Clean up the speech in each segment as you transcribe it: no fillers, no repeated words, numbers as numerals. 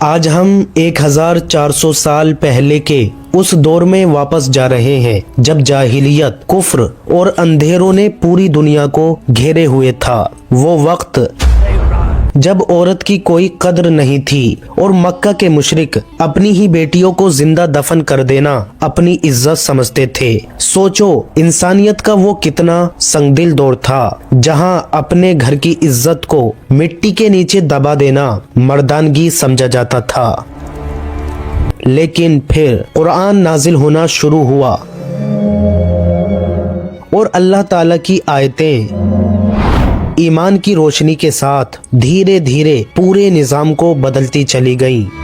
آج ہم 1400 سال پہلے کے اس دور میں واپس جا رہے ہیں جب جاہلیت، کفر اور اندھیروں نے پوری دنیا کو گھیرے ہوئے تھا۔ وہ وقت جب عورت کی کوئی قدر نہیں تھی اور مکہ کے مشرک اپنی ہی بیٹیوں کو زندہ دفن کر دینا اپنی عزت سمجھتے تھے۔ سوچو انسانیت کا وہ کتنا سنگ دل دور تھا جہاں اپنے گھر کی عزت کو مٹی کے نیچے دبا دینا مردانگی سمجھا جاتا تھا۔ لیکن پھر قرآن نازل ہونا شروع ہوا اور اللہ تعالیٰ کی آیتیں ایمان کی روشنی کے ساتھ دھیرے دھیرے پورے نظام کو بدلتی چلی گئیں۔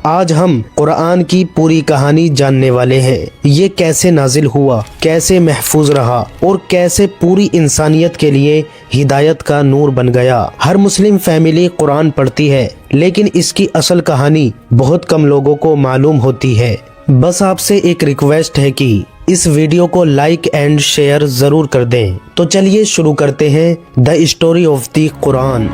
آج ہم قرآن کی پوری کہانی جاننے والے ہیں۔ یہ کیسے نازل ہوا، کیسے محفوظ رہا اور کیسے پوری انسانیت کے لیے ہدایت کا نور بن گیا۔ ہر مسلم فیملی قرآن پڑھتی ہے لیکن اس کی اصل کہانی بہت کم لوگوں کو معلوم ہوتی ہے۔ بس آپ سے ایک ریکویسٹ ہے کہ اس ویڈیو کو لائک اینڈ شیئر ضرور کر دیں۔ تو چلیے شروع کرتے ہیں دا اسٹوری آف دی قرآن۔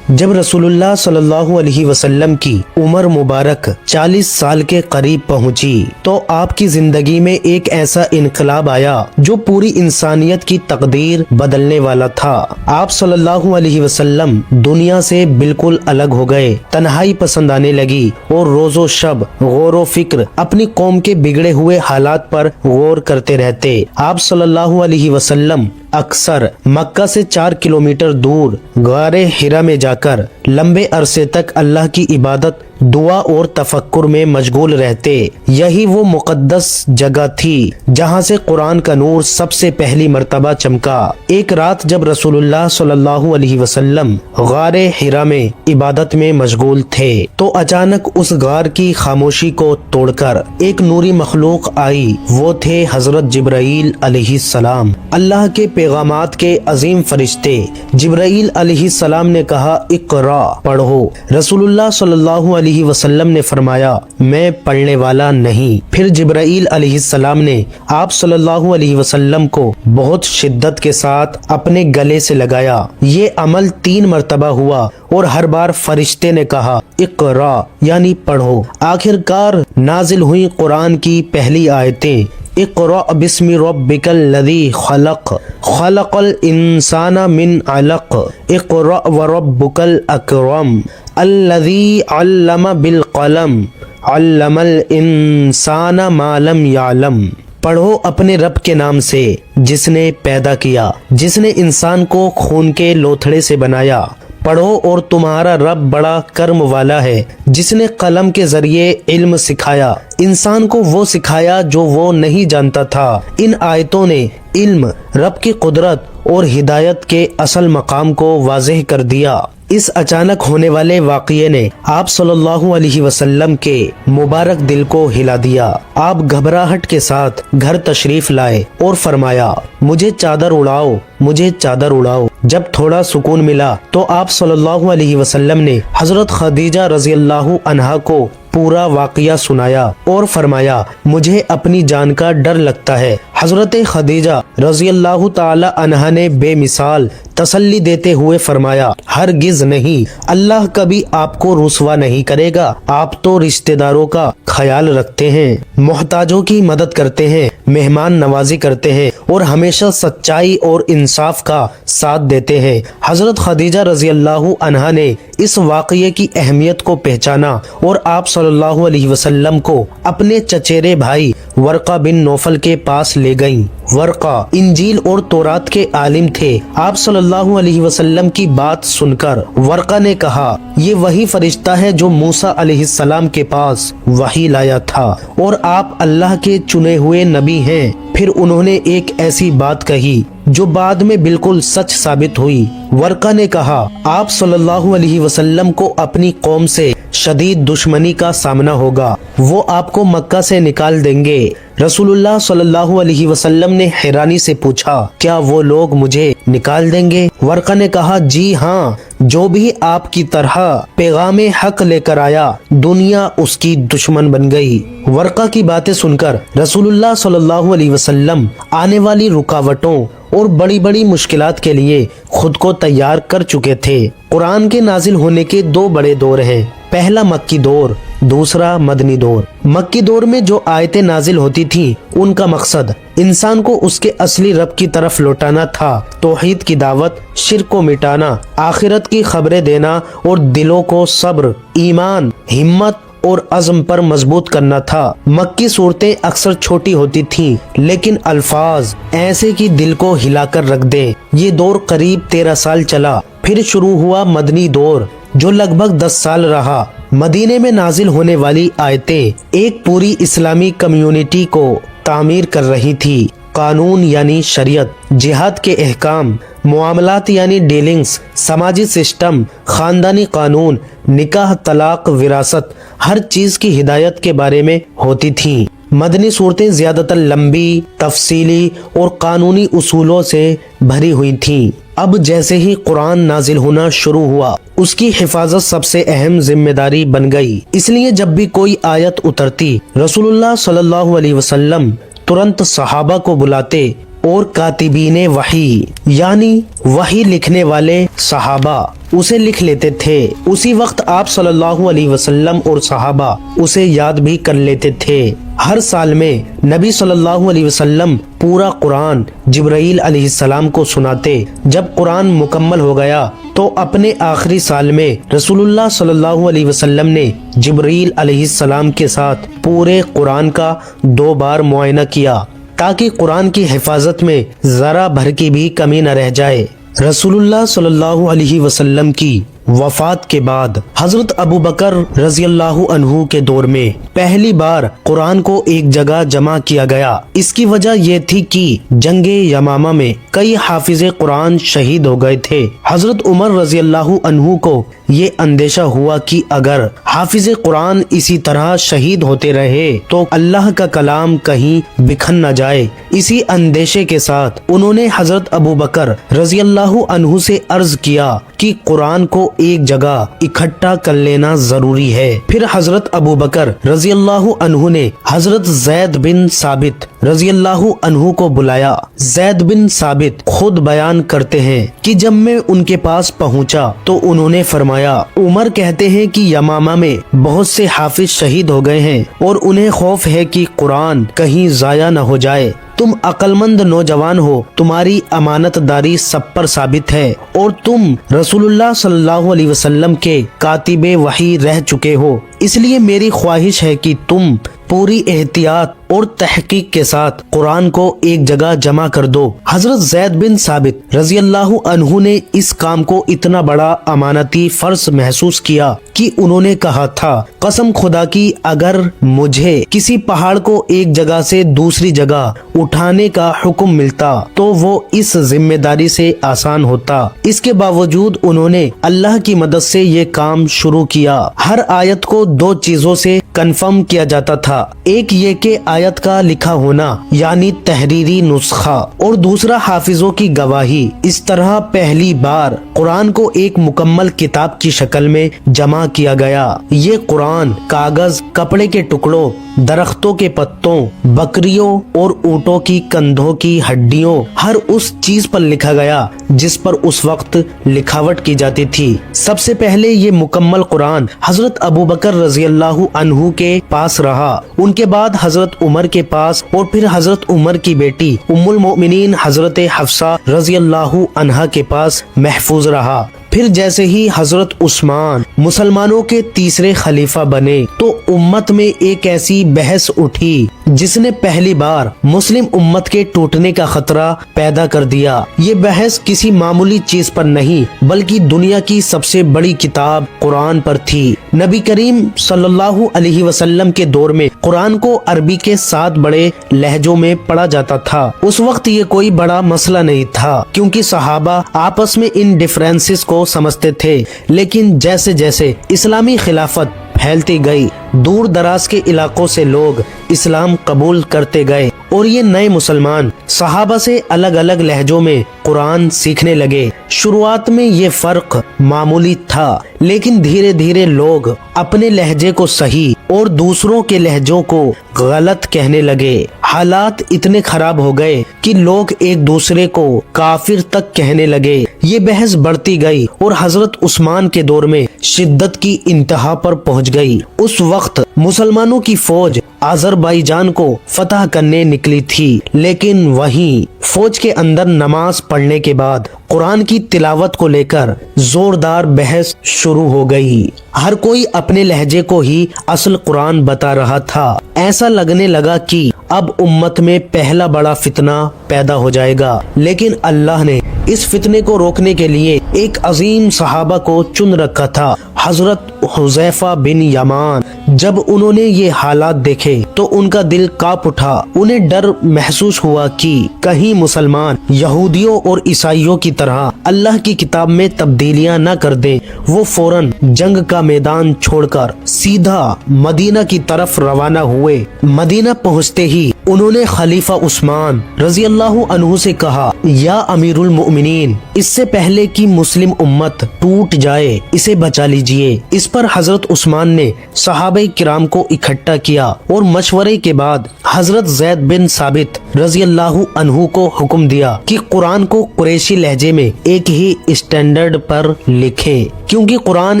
جب رسول اللہ صلی اللہ علیہ وسلم کی عمر مبارک 40 سال کے قریب پہنچی تو آپ کی زندگی میں ایک ایسا انقلاب آیا جو پوری انسانیت کی تقدیر بدلنے والا تھا۔ آپ صلی اللہ علیہ وسلم دنیا سے بالکل الگ ہو گئے، تنہائی پسند آنے لگی اور روز و شب غور و فکر اپنی قوم کے بگڑے ہوئے حالات پر غور کرتے رہتے۔ آپ صلی اللہ علیہ وسلم اکثر مکہ سے 4 کلومیٹر دور غار حرا میں جا کر لمبے عرصے تک اللہ کی عبادت، دعا اور تفکر میں مشغول رہتے۔ یہی وہ مقدس جگہ تھی جہاں سے قرآن کا نور سب سے پہلی مرتبہ چمکا۔ ایک رات جب رسول اللہ صلی اللہ علیہ وسلم غار حرا میں عبادت میں مشغول تھے تو اچانک اس غار کی خاموشی کو توڑ کر ایک نوری مخلوق آئی۔ وہ تھے حضرت جبرائیل علیہ السلام، اللہ کے پیغامات کے عظیم فرشتے۔ جبرائیل علیہ السلام نے کہا اقرا، پڑھو۔ رسول اللہ صلی اللہ علیہ وسلم نے فرمایا میں پڑھنے والا نہیں۔ پھر جبرائیل علیہ السلام نے آپ صلی اللہ علیہ وسلم کو بہت شدت کے ساتھ اپنے گلے سے لگایا۔ یہ عمل 3 مرتبہ ہوا اور ہر بار فرشتے نے کہا اقرا یعنی پڑھو۔ آخر کار نازل ہوئی قرآن کی پہلی آیتیں، اقرأ بسم ربک الذی خلق، خلق الانسان من علق، اقرأ وربک الاکرم، الذی علم بالقلم، علم الانسان ما لم یعلم۔ پڑھو اپنے رب کے نام سے جس نے پیدا کیا، جس نے انسان کو خون کے لوتھڑے سے بنایا۔ پڑھو اور تمہارا رب بڑا کرم والا ہے جس نے قلم کے ذریعے علم سکھایا، انسان کو وہ سکھایا جو وہ نہیں جانتا تھا۔ ان آیتوں نے علم، رب کی قدرت اور ہدایت کے اصل مقام کو واضح کر دیا۔ اس اچانک ہونے والے واقعے نے آپ صلی اللہ علیہ وسلم کے مبارک دل کو ہلا دیا۔ آپ گھبراہٹ کے ساتھ گھر تشریف لائے اور فرمایا مجھے چادر اڑاؤ، مجھے چادر اڑاؤ۔ جب تھوڑا سکون ملا تو آپ صلی اللہ علیہ وسلم نے حضرت خدیجہ رضی اللہ عنہا کو پورا واقعہ سنایا اور فرمایا مجھے اپنی جان کا ڈر لگتا ہے۔ حضرت خدیجہ رضی اللہ تعالی عنہا نے بے مثال تسلی دیتے ہوئے فرمایا ہرگز نہیں، اللہ کبھی آپ کو رسوا نہیں کرے گا۔ آپ تو رشتہ داروں کا خیال رکھتے ہیں، محتاجوں کی مدد کرتے ہیں، مہمان نوازی کرتے ہیں اور ہمیشہ سچائی اور انصاف کا ساتھ دیتے ہیں۔ حضرت خدیجہ رضی اللہ عنہا نے اس واقعے کی اہمیت کو پہچانا اور آپ صلی اللہ علیہ وسلم کو اپنے چچیرے بھائی ورقہ بن نوفل کے پاس لے گئیں۔ ورقہ انجیل اور تورات کے عالم تھے۔ آپ صلی اللہ علیہ وسلم کی بات سن کر ورقہ نے کہا یہ وہی فرشتہ ہے جو موسیٰ علیہ السلام کے پاس وحی لایا تھا اور آپ اللہ کے چنے ہوئے نبی ہیں۔ پھر انہوں نے ایک ایسی بات کہی جو بعد میں بالکل سچ ثابت ہوئی۔ ورقہ نے کہا آپ صلی اللہ علیہ وسلم کو اپنی قوم سے شدید دشمنی کا سامنا ہوگا، وہ آپ کو مکہ سے نکال دیں گے۔ رسول اللہ صلی اللہ علیہ وسلم نے حیرانی سے پوچھا کیا وہ لوگ مجھے نکال دیں گے؟ ورقہ نے کہا جی ہاں، جو بھی آپ کی طرح پیغام حق لے کر آیا دنیا اس کی دشمن بن گئی۔ ورقہ کی باتیں سن کر رسول اللہ صلی اللہ علیہ وسلم آنے والی رکاوٹوں اور بڑی بڑی مشکلات کے لیے خود کو تیار کر چکے تھے۔ قرآن کے نازل ہونے کے دو بڑے دور ہیں، پہلا مکی دور، دوسرا مدنی دور۔ مکی دور میں جو آیتیں نازل ہوتی تھیں ان کا مقصد انسان کو اس کے اصلی رب کی طرف لوٹانا تھا، توحید کی دعوت، شرک کو مٹانا، آخرت کی خبریں دینا اور دلوں کو صبر، ایمان، ہمت اور عزم پر مضبوط کرنا تھا۔ مکی صورتیں اکثر چھوٹی ہوتی تھیں لیکن الفاظ ایسے کہ دل کو ہلا کر رکھ دیں۔ یہ دور قریب 13 سال چلا، پھر شروع ہوا مدنی دور جو لگ بھگ 10 سال رہا۔ مدینے میں نازل ہونے والی آیتیں ایک پوری اسلامی کمیونٹی کو تعمیر کر رہی تھی۔ قانون یعنی شریعت، جہاد کے احکام، معاملات یعنی ڈیلنگز، سماجی سسٹم، خاندانی قانون، نکاح، طلاق، وراثت، ہر چیز کی ہدایت کے بارے میں ہوتی تھیں۔ مدنی صورتیں زیادہ تر لمبی، تفصیلی اور قانونی اصولوں سے بھری ہوئی تھیں۔ اب جیسے ہی قرآن نازل ہونا شروع ہوا، اس کی حفاظت سب سے اہم ذمہ داری بن گئی۔ اس لیے جب بھی کوئی آیت اترتی، رسول اللہ صلی اللہ علیہ وسلم ترنت صحابہ کو بلاتے اور کاتبین وحی یعنی وحی لکھنے والے صحابہ اسے لکھ لیتے تھے۔ اسی وقت آپ صلی اللہ علیہ وسلم اور صحابہ اسے یاد بھی کر لیتے تھے۔ ہر سال میں نبی صلی اللہ علیہ وسلم پورا قرآن جبرائیل علیہ السلام کو سناتے۔ جب قرآن مکمل ہو گیا تو اپنے آخری سال میں رسول اللہ صلی اللہ علیہ وسلم نے جبرائیل علیہ السلام کے ساتھ پورے قرآن کا 2 بار معائنہ کیا تاکہ قرآن کی حفاظت میں ذرا بھر کی بھی کمی نہ رہ جائے۔ رسول اللہ صلی اللہ علیہ وسلم کی وفات کے بعد حضرت ابو بکر رضی اللہ عنہ کے دور میں پہلی بار قرآن کو ایک جگہ جمع کیا گیا۔ اس کی وجہ یہ تھی کہ جنگ یمامہ میں کئی حافظ قرآن شہید ہو گئے تھے۔ حضرت عمر رضی اللہ عنہ کو یہ اندیشہ ہوا کہ اگر حافظ قرآن اسی طرح شہید ہوتے رہے تو اللہ کا کلام کہیں بکھر نہ جائے۔ اسی اندیشے کے ساتھ انہوں نے حضرت ابو بکر رضی اللہ عنہ سے عرض کیا کہ قرآن کو ایک جگہ اکٹھا کر لینا ضروری ہے۔ پھر حضرت ابو بکر رضی اللہ عنہ نے حضرت زید بن ثابت رضی اللہ عنہ کو بلایا۔ زید بن ثابت خود بیان کرتے ہیں کہ جب میں ان کے پاس پہنچا تو انہوں نے فرمایا، عمر کہتے ہیں کہ یمامہ میں بہت سے حافظ شہید ہو گئے ہیں اور انہیں خوف ہے کہ قرآن کہیں ضائع نہ ہو جائے۔ تم عقل مند نوجوان ہو، تمہاری امانت داری سب پر ثابت ہے اور تم رسول اللہ صلی اللہ علیہ وسلم کے کاتب وحی رہ چکے ہو، اس لیے میری خواہش ہے کہ تم پوری احتیاط اور تحقیق کے ساتھ قرآن کو ایک جگہ جمع کر دو۔ حضرت زید بن ثابت رضی اللہ عنہ نے اس کام کو اتنا بڑا امانتی فرض محسوس کیا کہ انہوں نے کہا تھا، قسم خدا کی اگر مجھے کسی پہاڑ کو ایک جگہ سے دوسری جگہ اٹھانے کا حکم ملتا تو وہ اس ذمہ داری سے آسان ہوتا۔ اس کے باوجود انہوں نے اللہ کی مدد سے یہ کام شروع کیا۔ ہر آیت کو 2 چیزوں سے کنفرم کیا جاتا تھا، ایک یہ کہ آیت کا لکھا ہونا یعنی تحریری نسخہ، اور دوسرا حافظوں کی گواہی۔ اس طرح پہلی بار قرآن کو ایک مکمل کتاب کی شکل میں جمع کیا گیا۔ یہ قرآن کاغذ، کپڑے کے ٹکڑوں، درختوں کے پتوں، بکریوں اور اونٹوں کی کندھوں کی ہڈیوں، ہر اس چیز پر لکھا گیا جس پر اس وقت لکھاوٹ کی جاتی تھی۔ سب سے پہلے یہ مکمل قرآن حضرت ابو بکر رضی اللہ عنہ کے پاس رہا، ان کے بعد حضرت عمر کے پاس، اور پھر حضرت عمر کی بیٹی ام المؤمنین حضرت حفصہ رضی اللہ عنہا کے پاس محفوظ رہا۔ پھر جیسے ہی حضرت عثمان مسلمانوں کے تیسرے خلیفہ بنے تو امت میں ایک ایسی بحث اٹھی جس نے پہلی بار مسلم امت کے ٹوٹنے کا خطرہ پیدا کر دیا۔ یہ بحث کسی معمولی چیز پر نہیں بلکہ دنیا کی سب سے بڑی کتاب قرآن پر تھی۔ نبی کریم صلی اللہ علیہ وسلم کے دور میں قرآن کو عربی کے 7 بڑے لہجوں میں پڑھا جاتا تھا۔ اس وقت یہ کوئی بڑا مسئلہ نہیں تھا کیونکہ صحابہ آپس میں ان ڈفرینسز کو سمجھتے تھے، لیکن جیسے جیسے اسلامی خلافت پھیلتی گئی، دور دراز کے علاقوں سے لوگ اسلام قبول کرتے گئے اور یہ نئے مسلمان صحابہ سے الگ الگ لہجوں میں قرآن سیکھنے لگے۔ شروعات میں یہ فرق معمولی تھا لیکن دھیرے دھیرے لوگ اپنے لہجے کو صحیح اور دوسروں کے لہجوں کو غلط کہنے لگے۔ حالات اتنے خراب ہو گئے کہ لوگ ایک دوسرے کو کافر تک کہنے لگے۔ یہ بحث بڑھتی گئی اور حضرت عثمان کے دور میں شدت کی انتہا پر پہنچ گئی۔ اس وقت مسلمانوں کی فوج آذربائیجان کو فتح کرنے نکلی تھی، لیکن وہیں فوج کے اندر نماز پڑھنے کے بعد قرآن کی تلاوت کو لے کر زوردار بحث شروع ہو گئی۔ ہر کوئی اپنے لہجے کو ہی اصل قرآن بتا رہا تھا۔ ایسا لگنے لگا کہ اب امت میں پہلا بڑا فتنہ پیدا ہو جائے گا، لیکن اللہ نے اس فتنے کو روکنے کے لیے ایک عظیم صحابہ کو چن رکھا تھا، حضرت حذیفہ بن یمان۔ جب انہوں نے یہ حالات دیکھے تو ان کا دل کانپ اٹھا۔ انہیں ڈر محسوس ہوا کہ کہیں مسلمان یہودیوں اور عیسائیوں کی طرح اللہ کی کتاب میں تبدیلیاں نہ کر دیں۔ وہ فوراً جنگ کا میدان چھوڑ کر سیدھا مدینہ کی طرف روانہ ہوئے۔ مدینہ پہنچتے ہی انہوں نے خلیفہ عثمان رضی اللہ عنہ سے کہا، یا امیر المؤمنین، اس سے پہلے کہ مسلم امت ٹوٹ جائے اسے بچا لیجئے۔ اس پر حضرت عثمان نے صحابہ کرام کو اکٹھا کیا اور مشورے کے بعد حضرت زید بن ثابت رضی اللہ عنہ کو حکم دیا کہ قرآن کو قریشی لہجے میں ایک ہی اسٹینڈرڈ پر لکھیں، کیونکہ قرآن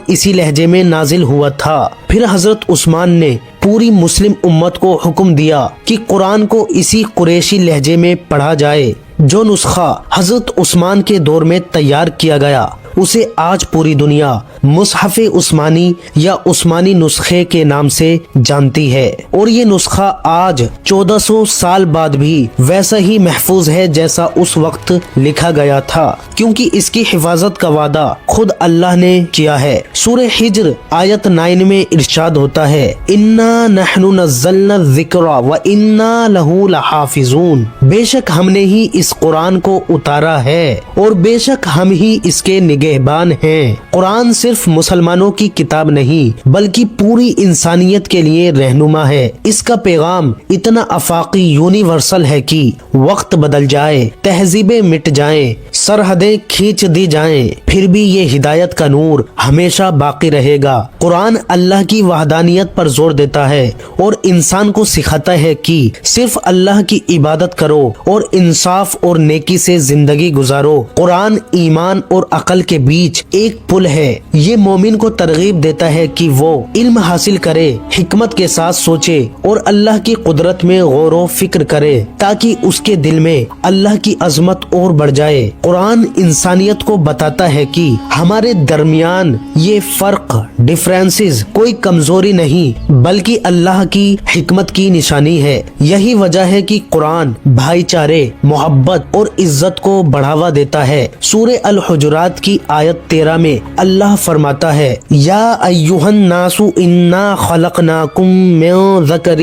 اسی لہجے میں نازل ہوا تھا۔ پھر حضرت عثمان نے پوری مسلم امت کو حکم دیا کہ قرآن کو اسی قریشی لہجے میں پڑھا جائے۔ جو نسخہ حضرت عثمان کے دور میں تیار کیا گیا اسے آج پوری دنیا مصحف عثمانی یا عثمانی نسخے کے نام سے جانتی ہے، اور یہ نسخہ آج 1400 سال بعد بھی ویسا ہی محفوظ ہے جیسا اس وقت لکھا گیا تھا، کیونکہ اس کی حفاظت کا وعدہ خود اللہ نے کیا ہے۔ سورہ حجر آیت 9 میں ارشاد ہوتا ہے، انا نحن نزلنا الذکر وانا لہ لحافظون، بے شک ہم نے ہی اس قرآن کو اتارا ہے اور بے شک ہم ہی اس کے نگہبان ہیں۔ قرآن صرف مسلمانوں کی کتاب نہیں بلکہ پوری انسانیت کے لیے رہنما ہے۔ اس کا پیغام اتنا افاقی یونیورسل ہے کہ وقت بدل جائے، تہذیبیں مٹ جائیں، سرحدیں کھینچ دی جائیں، پھر بھی یہ ہدایت کا نور ہمیشہ باقی رہے گا۔ قرآن اللہ کی وحدانیت پر زور دیتا ہے اور انسان کو سکھاتا ہے کہ صرف اللہ کی عبادت کرو اور انصاف اور نیکی سے زندگی گزارو۔ قرآن ایمان اور عقل کے بیچ ایک پل ہے۔ یہ مومن کو ترغیب دیتا ہے کہ وہ علم حاصل کرے، حکمت کے ساتھ سوچے اور اللہ کی قدرت میں غور و فکر کرے تاکہ اس کے دل میں اللہ کی عظمت اور بڑھ جائے۔ قرآن انسانیت کو بتاتا ہے کہ ہمارے درمیان یہ فرق، ڈفرینسز کوئی کمزوری نہیں بلکہ اللہ کی حکمت کی نشانی ہے۔ یہی وجہ ہے کہ قرآن بھائی چارے، محبت اور عزت کو بڑھاوا دیتا ہے۔ سورہ الحجرات کی آیت 13 میں اللہ فرماتا ہے، یا ایھا الناس انا خلقناکم من ذکر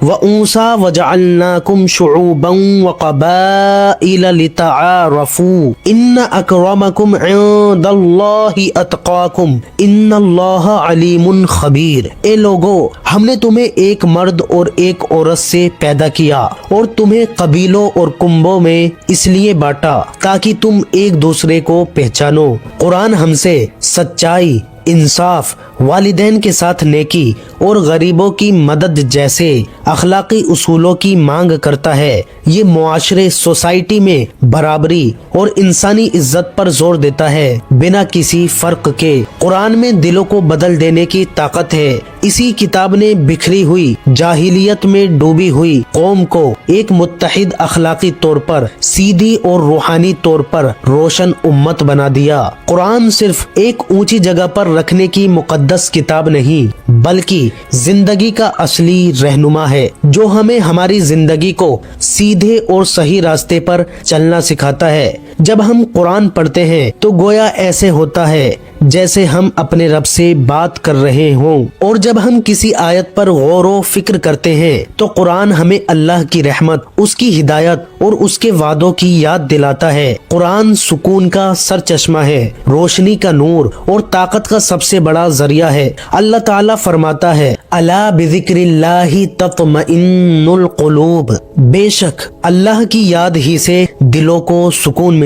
وانثی وجعلناکم شعوبا وقبائل لتعارفوا ان اکرمکم عند اللہ اتقاکم ان اللہ علیم خبیر۔ اے لوگو، ہم نے تمہیں ایک مرد اور ایک عورت سے پیدا کیا اور تمہیں قبیلوں اور کنبوں میں اس لیے بانٹا تاکہ تم ایک دوسرے کو پہچانو۔ قرآن ہم سے سچائی، انصاف، والدین کے ساتھ نیکی اور غریبوں کی مدد جیسے اخلاقی اصولوں کی مانگ کرتا ہے۔ یہ معاشرے، سوسائٹی میں برابری اور انسانی عزت پر زور دیتا ہے بنا کسی فرق کے۔ قرآن میں دلوں کو بدل دینے کی طاقت ہے۔ اسی کتاب نے بکھری ہوئی، جاہلیت میں ڈوبی ہوئی قوم کو ایک متحد اخلاقی طور پر، سیدھی اور روحانی طور پر روشن امت بنا دیا۔ قرآن صرف ایک اونچی جگہ پر رکھنے کی مقدس کتاب نہیں بلکہ زندگی کا اصلی رہنما ہے، جو ہمیں ہماری زندگی کو سیدھے اور صحیح راستے پر چلنا سکھاتا ہے۔ جب ہم قرآن پڑھتے ہیں تو گویا ایسے ہوتا ہے جیسے ہم اپنے رب سے بات کر رہے ہوں، اور جب ہم کسی آیت پر غور و فکر کرتے ہیں تو قرآن ہمیں اللہ کی رحمت، اس کی ہدایت اور اس کے وعدوں کی یاد دلاتا ہے۔ قرآن سکون کا سر چشمہ ہے، روشنی کا نور اور طاقت کا سب سے بڑا ذریعہ ہے۔ اللہ تعالیٰ فرماتا ہے، الا بذکر اللہ تطمئن القلوب، بے شک اللہ کی یاد ہی سے دلوں کو سکون